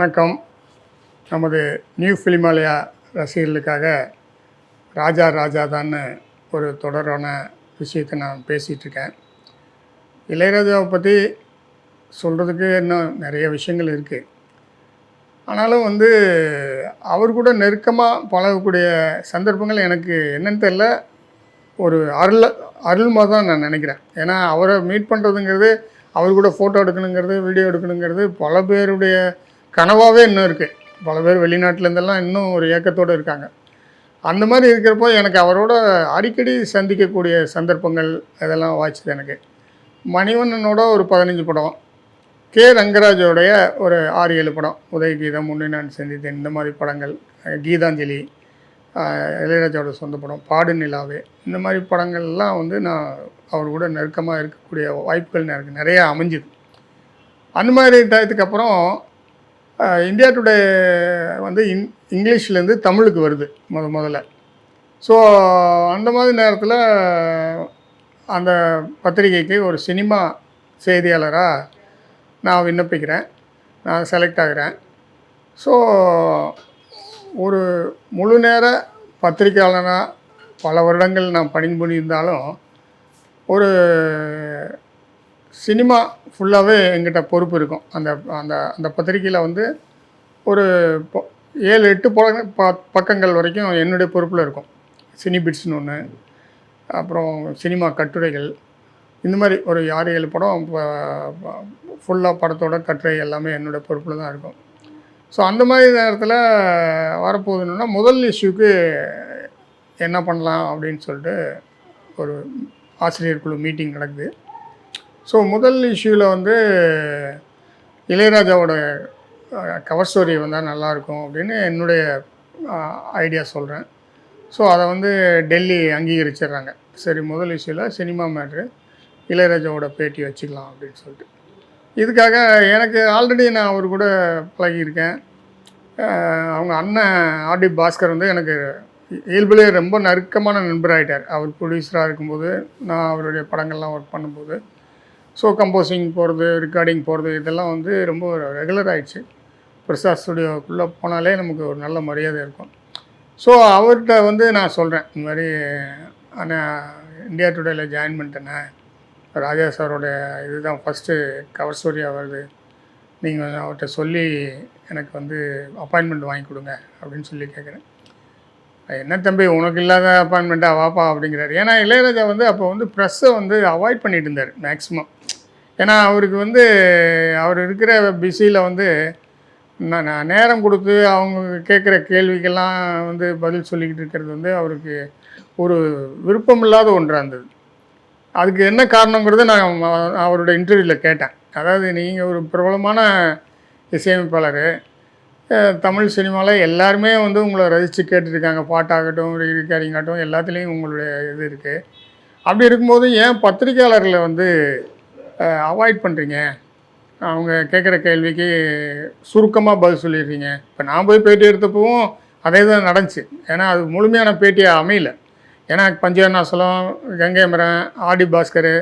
வணக்கம். நமது நியூ ஃபிலிமாலயா ரசிகர்களுக்காக ராஜா ராஜா தான்னு ஒரு தொடரான விஷயத்தை நான் பேசிகிட்ருக்கேன். இளையராஜாவை பற்றி சொல்கிறதுக்கு இன்னும் நிறைய விஷயங்கள் இருக்குது. ஆனாலும் அவர் கூட நெருக்கமாக பழகக்கூடிய சந்தர்ப்பங்கள் எனக்கு என்னன்னு தெரில, ஒரு அருள்மா தான் நான் நினைக்கிறேன். ஏன்னா அவரை மீட் பண்ணுறதுங்கிறது, அவர் கூட ஃபோட்டோ எடுக்கணுங்கிறது, வீடியோ எடுக்கணுங்கிறது பல பேருடைய கனவாகவே இன்னும் இருக்குது. பல பேர் வெளிநாட்டிலேருந்தெல்லாம் இன்னும் ஒரு ஏக்கத்தோடு இருக்காங்க. அந்த மாதிரி இருக்கிறப்போ எனக்கு அவரோட அடிக்கடி சந்திக்கக்கூடிய சந்தர்ப்பங்கள் இதெல்லாம் வாய்ச்சது. எனக்கு மணிவண்ணனோட ஒரு 15 படம், கே ரங்கராஜோடைய ஒரு 6-7 படம், உதயகீதம், உன்னை நான் சந்தித்தேன், இந்த மாதிரி படங்கள், கீதாஞ்சலி, இளையராஜாவோட சொந்த படம் பாடு நிலாவே, இந்த மாதிரி படங்கள்லாம் நான் அவர் கூட நெருக்கமாக இருக்கக்கூடிய வாய்ப்புகள் எனக்கு நிறையா அமைஞ்சுது. அந்த மாதிரி டயத்துக்கு அப்புறம் இந்தியா டுடே இங்கிலீஷ்லேருந்து தமிழுக்கு வருது முதல்ல. ஸோ அந்த மாதிரி நேரத்தில் அந்த பத்திரிகைக்கு ஒரு சினிமா செய்தியாளராக நான் விண்ணப்பிக்கிறேன். நான் செலக்ட் ஆகிறேன். ஸோ ஒரு முழு நேர பத்திரிகையாளராக பல வருடங்கள் நான் பணிபுரிந்தாலும் ஒரு சினிமா ஃபுல்லாகவே எங்கிட்ட பொறுப்பு இருக்கும். அந்த அந்த அந்த பத்திரிக்கையில் ஒரு 7-8 பக்கங்கள் வரைக்கும் என்னுடைய பொறுப்பில் இருக்கும். சினி பிட்ஸ்னு ஒன்று, அப்புறம் சினிமா கட்டுரைகள், இந்த மாதிரி ஒரு 6-7 படம் ஃபுல்லாக படத்தோட கட்டுரை எல்லாமே என்னுடைய பொறுப்பில் தான் இருக்கும். ஸோ அந்த மாதிரி நேரத்தில் வரப்போகுதுன்னா முதல் இஷ்யூக்கு என்ன பண்ணலாம் அப்படின்னு சொல்லிட்டு ஒரு ஆசிரியர் குழு மீட்டிங் நடக்குது. ஸோ முதல் இஷ்யூவில் இளையராஜாவோட கவர் ஸ்டோரி வந்தால் நல்லாயிருக்கும் அப்படின்னு என்னுடைய ஐடியா சொல்கிறேன். ஸோ அதை டெல்லி அங்கீகரிச்சிடுறாங்க. சரி, முதல் இஷ்யூவில் சினிமா மேட்ரு, இளையராஜாவோட பேட்டி வச்சுக்கலாம் அப்படின்னு சொல்லிட்டு. இதுக்காக எனக்கு ஆல்ரெடி நான் அவர் கூட பழகியிருக்கேன். அவங்க அண்ணன் ஆர்டி பாஸ்கர் எனக்கு இயல்பிலே ரொம்ப நெருக்கமான நண்பராகிட்டார். அவர் ப்ரொடியூசராக இருக்கும்போது, நான் அவருடைய படங்கள்லாம் ஒர்க் பண்ணும்போது. ஸோ கம்போசிங் போகிறது, ரெக்கார்டிங் போகிறது, இதெல்லாம் ரொம்ப ரெகுலர் ஆகிடுச்சு. பிரசாத் ஸ்டுடியோக்குள்ளே போனாலே நமக்கு ஒரு நல்ல மரியாதை இருக்கும். ஸோ அவர்கிட்ட நான் சொல்கிறேன், இந்த மாதிரி ஆனால் இந்தியா டுடேயில் ஜாயின் பண்ணிட்டேனே, ராஜா சாரோடைய இதுதான் ஃபஸ்ட்டு கவர் ஸ்டோரியாக வருது, நீங்கள் அவர்கிட்ட சொல்லி எனக்கு அப்பாயின்மெண்ட் வாங்கி கொடுங்க அப்படின்னு சொல்லி கேட்குறேன். என்ன தம்பி, உனக்கு இல்லாத அப்பாயின்மெண்ட்டாக வாப்பா அப்படிங்கிறாரு. ஏன்னா இளையராஜா அப்போ ப்ரெஸ்ஸை அவாய்ட் பண்ணிட்டு இருந்தார் மேக்ஸிமம். ஏன்னா அவருக்கு அவர் இருக்கிற பிஸியில் நான் நேரம் கொடுத்து அவங்க கேட்குற கேள்விக்கெல்லாம் பதில் சொல்லிக்கிட்டு இருக்கிறது அவருக்கு ஒரு விருப்பமில்லாத ஒன்றாக இருந்தது. அதுக்கு என்ன காரணங்கிறது நான் அவரோட இன்டர்வியூவில் கேட்டேன். அதாவது, நீங்கள் ஒரு பிரபலமான இசையமைப்பாளர், தமிழ் சினிமாவில் எல்லாருமே உங்களை ரசித்து கேட்டுருக்காங்க, பாட்டாகட்டும், ரெக்கார்டிங் ஆகட்டும், எல்லாத்துலேயும் உங்களுடைய இது இருக்குது. அப்படி இருக்கும்போது ஏன் பத்திரிக்கையாளர்களை அவாய்ட் பண்ணுறீங்க? அவங்க கேட்குற கேள்விக்கு சுருக்கமாக பதில் சொல்லிடுறீங்க. இப்போ நான் போய் பேட்டி எடுத்தப்பவும் அதே தான் நடந்துச்சு. ஏன்னா அது முழுமையான பேட்டியாக அமையல. ஏன்னா பஞ்சவர்ணாசலம், கங்கை மரன், ஆர்டி பாஸ்கர்,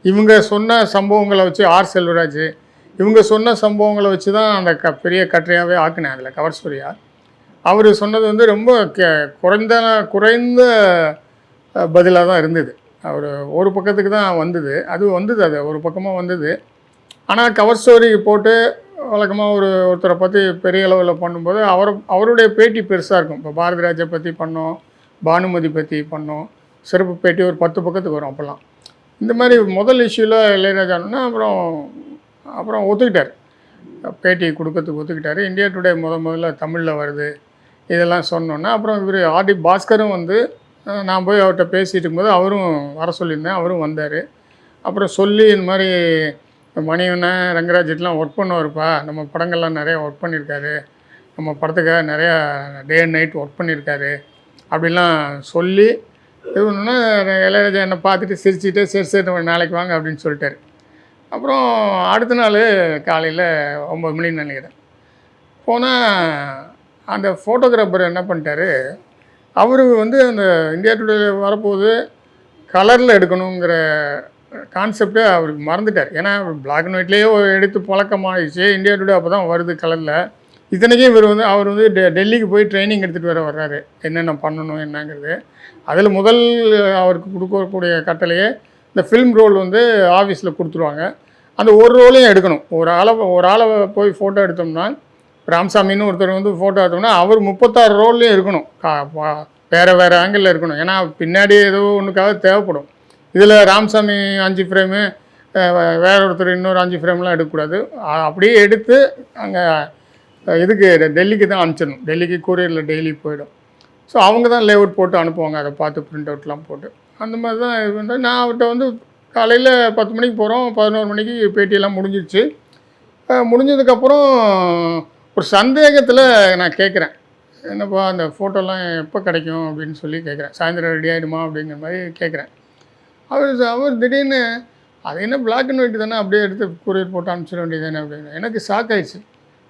இவங்க சொன்ன சம்பவங்களை வச்சு, ஆர் செல்வராஜ், இவங்க சொன்ன சம்பவங்களை வச்சு தான் அந்த பெரிய கட்டுரையாகவே ஆக்குனேன். அதில் கவர் ஸ்டோரியாக அவர் சொன்னது ரொம்ப குறைந்த பதிலாக தான் இருந்தது. அவர் ஒரு பக்கத்துக்கு தான் வந்தது. அது ஒரு பக்கமாக வந்தது. ஆனால் கவர் ஸ்டோரி போட்டு வழக்கமாக ஒருத்தரை பற்றி பெரிய அளவில் பண்ணும்போது அவருடைய பேட்டி பெருசாக இருக்கும். இப்போ பாரதிராஜை பற்றி பண்ணோம், பானுமதி பற்றி பண்ணோம், சிறப்பு பேட்டி ஒரு 10 பக்கத்துக்கு வரும். அப்போல்லாம் இந்த மாதிரி முதல் இஷ்யூவில் இளையராஜானா அப்புறம் ஒத்துக்கிட்டார், பேட்டி கொடுக்கறதுக்கு ஒத்துக்கிட்டார். இந்தியா டுடே முதல்ல தமிழில் வருது இதெல்லாம் சொன்னோன்னா, அப்புறம் இவர் ஆர்டி பாஸ்கரும் நான் போய் அவர்கிட்ட பேசிகிட்டு இருக்கும்போது அவரும் வர சொல்லியிருந்தேன். அவரும் வந்தார். அப்புறம் சொல்லி, இந்த மாதிரி மணிவண்ணன், ரங்கராஜிட்டெலாம் ஒர்க் பண்ணுவார்ப்பா, நம்ம படங்கள்லாம் நிறையா ஒர்க் பண்ணியிருக்காரு, நம்ம படத்துக்காக நிறையா டே அண்ட் நைட் ஒர்க் பண்ணியிருக்காரு அப்படிலாம் சொல்லி இது ஒன்றுன்னா, இளையராஜா என்னை பார்த்துட்டு சிரிச்சுட்டு, சரி நாளைக்கு வாங்க அப்படின்னு சொல்லிட்டார். அப்புறம் அடுத்த நாள் காலையில் 9 மணின்னு நினைக்கிறேன் போனால், அந்த ஃபோட்டோகிராஃபர் என்ன பண்ணிட்டாரு, அவர் அந்த இந்தியா டுடே வரப்போது கலரில் எடுக்கணுங்கிற கான்செப்டை அவருக்கு மறந்துட்டார். ஏன்னா பிளாக் அண்ட் ஒயிட்லேயே எடுத்து பழக்கமாகிடுச்சு. இந்தியா டுடே அப்போ தான் வருது கலரில். இத்தனைக்கும் அவர் வந்து டெல்லிக்கு போய் ட்ரைனிங் எடுத்துகிட்டு வர்றாரு என்னென்ன பண்ணணும் என்னங்கிறது. அதில் முதல் அவருக்கு கொடுக்கக்கூடிய கட்டளையே இந்த ஃபில்ம் ரோல் வந்து ஆஃபீஸில் கொடுத்துருவாங்க. அந்த ஒரு ரோலையும் எடுக்கணும். ஒரு ஆளை போய் ஃபோட்டோ எடுத்தோம்னா, ராமசாமின்னு ஒருத்தர் வந்து ஃபோட்டோ எடுத்தோம்னா அவர் 36 ரோல்லையும் இருக்கணும். வேறு ஆங்கிளில் இருக்கணும். ஏன்னா பின்னாடி ஏதோ ஒன்றுக்காக தேவைப்படும். இதில் ராமசாமி 5 ஃப்ரேமு, வேற ஒருத்தர் இன்னொரு 5 ஃப்ரேம்லாம் எடுக்கக்கூடாது. அப்படியே எடுத்து அங்கே இதுக்கு டெல்லிக்கு தான் அனுப்பிச்சிடணும். டெல்லிக்கு கூரியரில் டெய்லி போயிடும். ஸோ அவங்க தான் லேஅவுட் போட்டு அனுப்புவாங்க. அதை பார்த்து பிரிண்ட் அவுட்லாம் போட்டு அந்த மாதிரி தான் இது வந்து நான் அவர்கிட்ட வந்து காலையில் 10 மணிக்கு போகிறோம், 11 மணிக்கு பேட்டியெல்லாம் முடிஞ்சிருச்சு. முடிஞ்சதுக்கப்புறம் ஒரு சந்தேகத்தில் நான் கேட்குறேன், என்னப்பா அந்த ஃபோட்டோலாம் எப்போ கிடைக்கும் அப்படின்னு சொல்லி கேட்குறேன். சாயந்தரம் ரெடி ஆகிடுமா அப்படிங்கிற மாதிரி கேட்குறேன். அவர் திடீர்னு அது என்ன பிளாக் அண்ட் ஒயிட் தானே, அப்படியே எடுத்து கூரியர் போட்டு அனுப்பிச்சிட வேண்டியது தானே அப்படின்னு. எனக்கு ஷாக் ஆயிடுச்சு.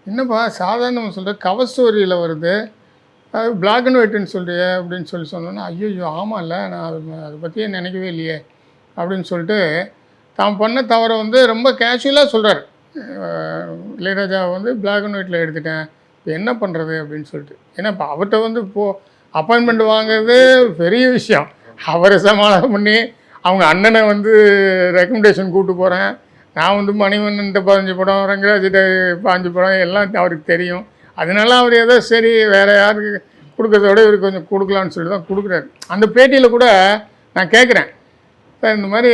என்னப்பா சாதாரணமாக சொல்கிற, கவர் ஸ்டோரியில் வருது, அது பிளாக் அண்ட் ஒயிட்டுன்னு சொல்கிறிய அப்படின்னு சொன்னோன்னா, ஐயோ ஆமாம்ல, நான் அதை பற்றியே நினைக்கவே இல்லையே அப்படின்னு சொல்லிட்டு தான் பண்ண தவறை வந்து ரொம்ப கேஷுவலாக சொல்கிறார். இளையராஜா வந்து பிளாக் அண்ட் ஒயிட்டில் எடுத்துட்டேன், இப்போ என்ன பண்ணுறது அப்படின்னு சொல்லிட்டு. ஏன்னா இப்போ அவர்கிட்ட வந்து இப்போது அப்பாயின்மெண்ட் வாங்குறது பெரிய விஷயம். அவரை சமாளம் பண்ணி அவங்க அண்ணனை வந்து ரெக்கமெண்டேஷன் கூப்பிட்டு போகிறேன். நான் வந்து மணிவண்ணன்ட்ட 15 படம், ரங்கராஜிட்ட 5 படம் எல்லாம் அவருக்கு தெரியும். அதனால அவர் ஏதோ சரி வேறு யாருக்கு கொடுக்குறத விட இவருக்கு கொஞ்சம் கொடுக்கலான்னு சொல்லி தான் கொடுக்குறாரு. அந்த பேட்டியில் கூட நான் கேட்குறேன், சார் இந்த மாதிரி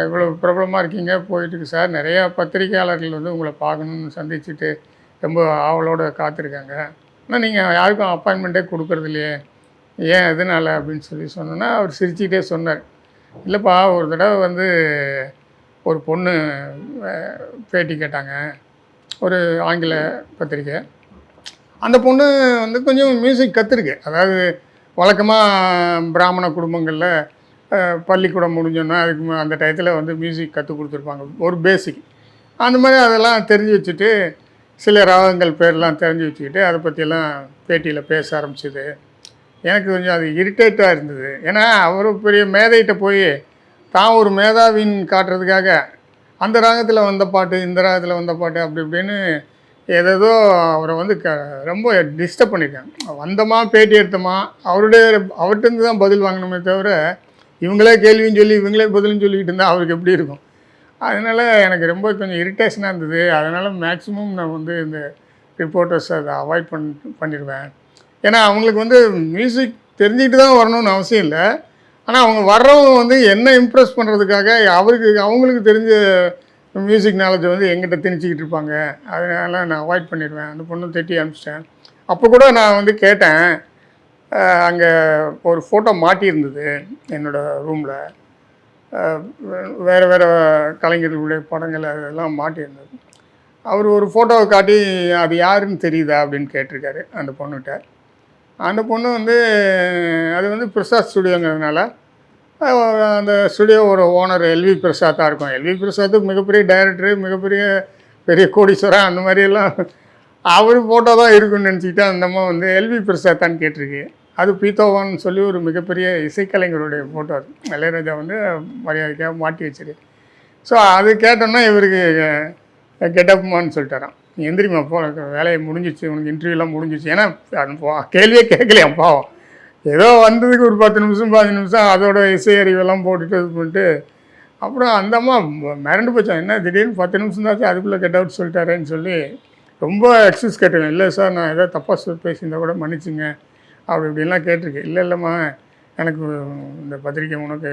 இவ்வளோ பிரபலமாக இருக்கீங்க, போயிட்டுருக்கு சார், நிறையா பத்திரிகையாளர்கள் வந்து உங்களை பார்க்கணுன்னு சந்திச்சுட்டு ரொம்ப ஆவலோடு காத்திருக்காங்க, ஆனால் நீங்கள் யாருக்கும் அப்பாயின்மெண்ட்டே கொடுக்குறது இல்லையே, ஏன் எதனால் அப்படின்னு சொன்னோன்னா அவர் சிரிச்சுக்கிட்டே சொன்னார், இல்லைப்பா ஒரு தடவை வந்து ஒரு பொண்ணு பேட்டி கேட்டாங்க, ஒரு ஆங்கில பத்திரிக்கை. அந்த பொண்ணு வந்து கொஞ்சம் மியூசிக் கற்றுருக்கு. அதாவது வழக்கமாக பிராமண குடும்பங்களில் பள்ளிக்கூடம் முடிஞ்சோன்னா அதுக்கு அந்த டயத்தில் வந்து மியூசிக் கற்றுக் கொடுத்துருப்பாங்க, ஒரு பேசிக். அந்த மாதிரி அதெல்லாம் தெரிஞ்சு வச்சுட்டு, சில ராகங்கள் பேர்லாம் தெரிஞ்சு வச்சுக்கிட்டு அதை பற்றியெல்லாம் பேட்டியில் பேச ஆரம்பிச்சிது. எனக்கு கொஞ்சம் அது இரிட்டேட்டாக இருந்தது. ஏன்னா அவர் பெரிய மேதைகிட்ட போய் தான் ஒரு மேதாவின்னு காட்டுறதுக்காக அந்த ராகத்தில் வந்த பாட்டு, இந்த ராகத்தில் வந்த பாட்டு, அப்படி இப்படின்னு ஏதேதோ அவரை வந்து ரொம்ப டிஸ்டர்ப் பண்ணியிருக்காங்க. வந்தோமா பேட்டி எடுத்தோமா அவர்கிட்டருந்து தான் பதில் வாங்கணுமே தவிர, இவங்களே கேள்வின்னு சொல்லி இவங்களே பதிலுன்னு சொல்லிக்கிட்டு இருந்தால் அவருக்கு எப்படி இருக்கும். அதனால் எனக்கு ரொம்ப கொஞ்சம் இரிட்டேஷனாக இருந்தது. அதனால் மேக்ஸிமம் நான் வந்து இந்த ரிப்போர்ட்டர்ஸ் அதை அவாய்ட் பண்ணிடுவேன். ஏன்னா அவங்களுக்கு வந்து மியூசிக் தெரிஞ்சுக்கிட்டு தான் வரணும்னு அவசியம் இல்லை. ஆனால் அவங்க வர்றவங்க வந்து என்ன இம்ப்ரெஸ் பண்ணுறதுக்காக அவங்களுக்கு தெரிஞ்ச மியூசிக் நாலேஜை வந்து எங்கிட்ட திணிச்சிக்கிட்டு இருப்பாங்க. அதனால் நான் அவாய்ட் பண்ணிடுவேன். அந்த பொண்ணு திட்டி அனுப்பிச்சிட்டேன். அப்போ கூட நான் வந்து கேட்டேன், அங்கே ஒரு ஃபோட்டோ மாட்டியிருந்தது என்னோடய ரூமில், வேறு கலைஞர்களுடைய படங்கள் அதெல்லாம் மாட்டியிருந்தது. அவர் ஒரு ஃபோட்டோவை காட்டி அது யாருன்னு தெரியுதா அப்படின்னு கேட்டிருக்காரு அந்த பொண்ணுகிட்ட. அந்த பொண்ணு வந்து அது வந்து பிரசாத் ஸ்டுடியோங்கிறதுனால அந்த ஸ்டுடியோவோட ஓனர் எல்வி பிரசாத் தான் இருக்கும். எல்வி பிரசாத் மிகப்பெரிய டைரக்டரு, பெரிய கோடீஸ்வரன், அந்த மாதிரியெல்லாம் அவர் ஃபோட்டோ தான் இருக்குன்னு நினச்சிக்கிட்டு அந்த அம்மா வந்து எல்வி பிரசாத்தான்னு கேட்டிருக்கு. அது பீத்தோவான்னு சொல்லி ஒரு மிகப்பெரிய இசைக்கலைஞருடைய ஃபோட்டோ. அது இளையராஜா வந்து மரியாதைக்காக மாட்டி வச்சிரு. ஸோ அது கேட்டோன்னா இவருக்கு கெட்டப்மான்னு சொல்லிட்டாரான். நீ எந்திரிமா போ, வேலையை முடிஞ்சிச்சு, உனக்கு இன்டர்வியூலாம் முடிஞ்சிச்சு. ஏன்னா அது கேள்வியே கேட்கலையா பாவம். ஏதோ வந்ததுக்கு ஒரு 10 நிமிஷம் 15 நிமிஷம் அதோட இசை அறிவெல்லாம் போட்டுட்டு இது பண்ணிட்டு அப்புறம் அந்த அம்மா மிரண்டு போச்சான். என்ன திடீர்னு 10 நிமிஷம் தாச்சு அதுக்குள்ளே கெட் அவுட் சொல்லிட்டாரேன்னு சொல்லி ரொம்ப எக்ஸ்கியூஸ் கேட்டுருக்கேன். இல்லை சார், நான் ஏதோ தப்பாக பேசியிருந்தா கூட மன்னிச்சுங்க அப்படி இப்படின்லாம் கேட்டிருக்கேன். இல்லைம்மா, எனக்கு இந்த பத்திரிக்கை உனக்கு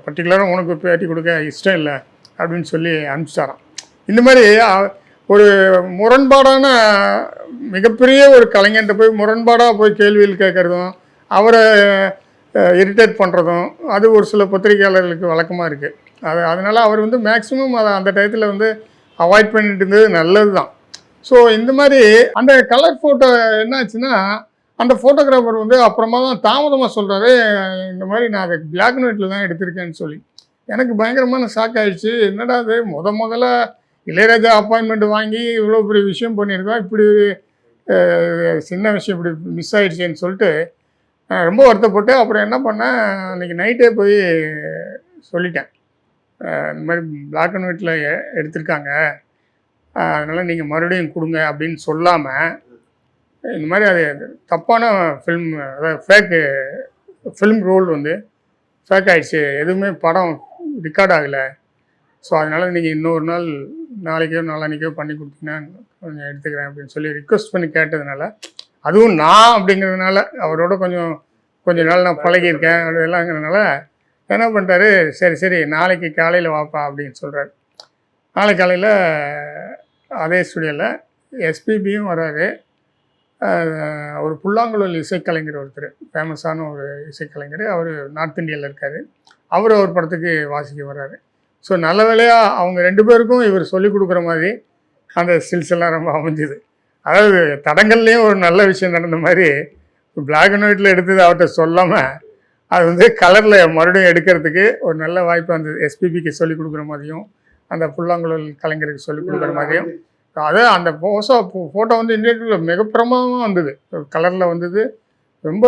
பர்டிகுலராக உனக்கு பேட்டி கொடுக்க இஷ்டம் இல்லை அப்படின்னு சொல்லி அனுப்பிச்சாராம். இந்த மாதிரி ஒரு முரண்பாடான மிகப்பெரிய ஒரு கலைஞர்கிட்ட போய் முரண்பாடாக போய் கேள்வியில் கேட்குறதும் அவரை இரிட்டேட் பண்ணுறதும் அது ஒரு சில பத்திரிகையாளர்களுக்கு வழக்கமாக இருக்குது. அதனால் அவர் வந்து மேக்ஸிமம் அதை அந்த டயத்தில் வந்து அவாய்ட் பண்ணிட்டு இருந்தது நல்லது தான். ஸோ இந்த மாதிரி அந்த கலர் ஃபோட்டோ என்னாச்சுன்னா, அந்த ஃபோட்டோகிராஃபர் வந்து அப்புறமா தான் தாமதமாக சொல்கிறாரு, இந்த மாதிரி நான் அதை பிளாக் அண்ட் ஒயிட்டில் தான் எடுத்திருக்கேன்னு சொல்லி. எனக்கு பயங்கரமான ஷாக் ஆகிடுச்சு. என்னடா அது முதல்ல இளையராஜா அப்பாயின்மெண்ட் வாங்கி இவ்வளோ பெரிய விஷயம் பண்ணியிருக்கோம், இப்படி சின்ன விஷயம் இப்படி மிஸ் ஆகிடுச்சேன்னு சொல்லிட்டு ரொம்ப வருத்தப்பட்டு அப்புறம் என்ன பண்ணேன், அன்றைக்கி நைட்டே போய் சொல்லிட்டேன், இந்த மாதிரி பிளாக் அண்ட் ஒயிட்டில் எடுத்திருக்காங்க, அதனால் நீங்கள் மறுபடியும் கொடுங்க அப்படின்னு சொல்லாமல் இந்த மாதிரி அது தப்பான ஃபில்ம், அதாவது ஃபில்ம் ரோல் வந்து ஃபேக் ஆகிடுச்சு, எதுவுமே படம் ரெக்கார்ட் ஆகலை. ஸோ அதனால் நீங்கள் இன்னொரு நாள் நாளைக்கோ நாளான்னைக்கோ பண்ணி கொடுத்தீங்கன்னா கொஞ்சம் எடுத்துக்கிறேன் அப்படின்னு சொல்லி ரிக்வெஸ்ட் பண்ணி கேட்டதுனால, அதுவும் நான் அப்படிங்கிறதுனால அவரோட கொஞ்ச நாள் நான் பழகியிருக்கேன் அதெல்லாங்கிறதுனால என்ன பண்ணிட்டாரு, சரி சரி நாளைக்கு காலையில் வாப்பா அப்படின்னு சொல்கிறாரு. நாளைக்கு காலையில் அதே ஸ்டுடியோவில் எஸ்பிபியும் வராரு. ஒரு புல்லாங்குழல் இசைக்கலைஞர் ஒருத்தர், ஃபேமஸான ஒரு இசைக்கலைஞர், அவர் நார்த் இந்தியாவில் இருக்கார். அவர் ஒரு படத்துக்கு வாசிக்க வர்றாரு. ஸோ நல்ல வேளையாக அவங்க 2 பேருக்கும் இவர் சொல்லிக் கொடுக்குற மாதிரி அந்த ஸ்டில்ஸ் எல்லாம் ரொம்ப அமைஞ்சுது. அதாவது தடங்கள்லேயும் ஒரு நல்ல விஷயம் நடந்த மாதிரி, பிளாக் அண்ட் ஒயிட்டில் எடுத்தது அவர்கிட்ட சொல்லாமல் அது வந்து கலரில் மறுபடியும் எடுக்கிறதுக்கு ஒரு நல்ல வாய்ப்பு அந்த எஸ்பிபிக்கு சொல்லிக் கொடுக்குற மாதிரியும், அந்த புல்லாங்குழல் கலைஞருக்கு சொல்லிக் கொடுக்குற மாதிரியும். அது அந்த ஃபோட்டோ வந்து இன்டர்நெட்டில் மிகப்பிரமாதமாக வந்தது, கலரில் வந்தது. ரொம்ப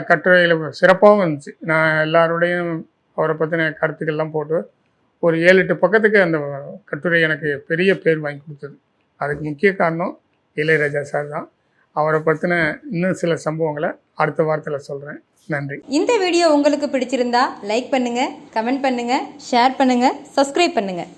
கட்டுரையில் சிறப்பாகவும் இருந்துச்சு. நான் எல்லாரோடையும் அவரை பற்றின கருத்துக்கள்லாம் போட்டு ஒரு 7-8 பக்கத்துக்கு அந்த கட்டுரை எனக்கு பெரிய பேர் வாங்கி கொடுத்தது. அதுக்கு முக்கிய காரணம் இளையராஜா சார் தான். அவரை பற்றின இன்னும் சில சம்பவங்களை அடுத்த வாரத்தில் சொல்கிறேன். நன்றி. இந்த வீடியோ உங்களுக்கு பிடிச்சிருந்தா லைக் பண்ணுங்கள், கமெண்ட் பண்ணுங்கள், ஷேர் பண்ணுங்கள், சப்ஸ்கிரைப் பண்ணுங்கள்.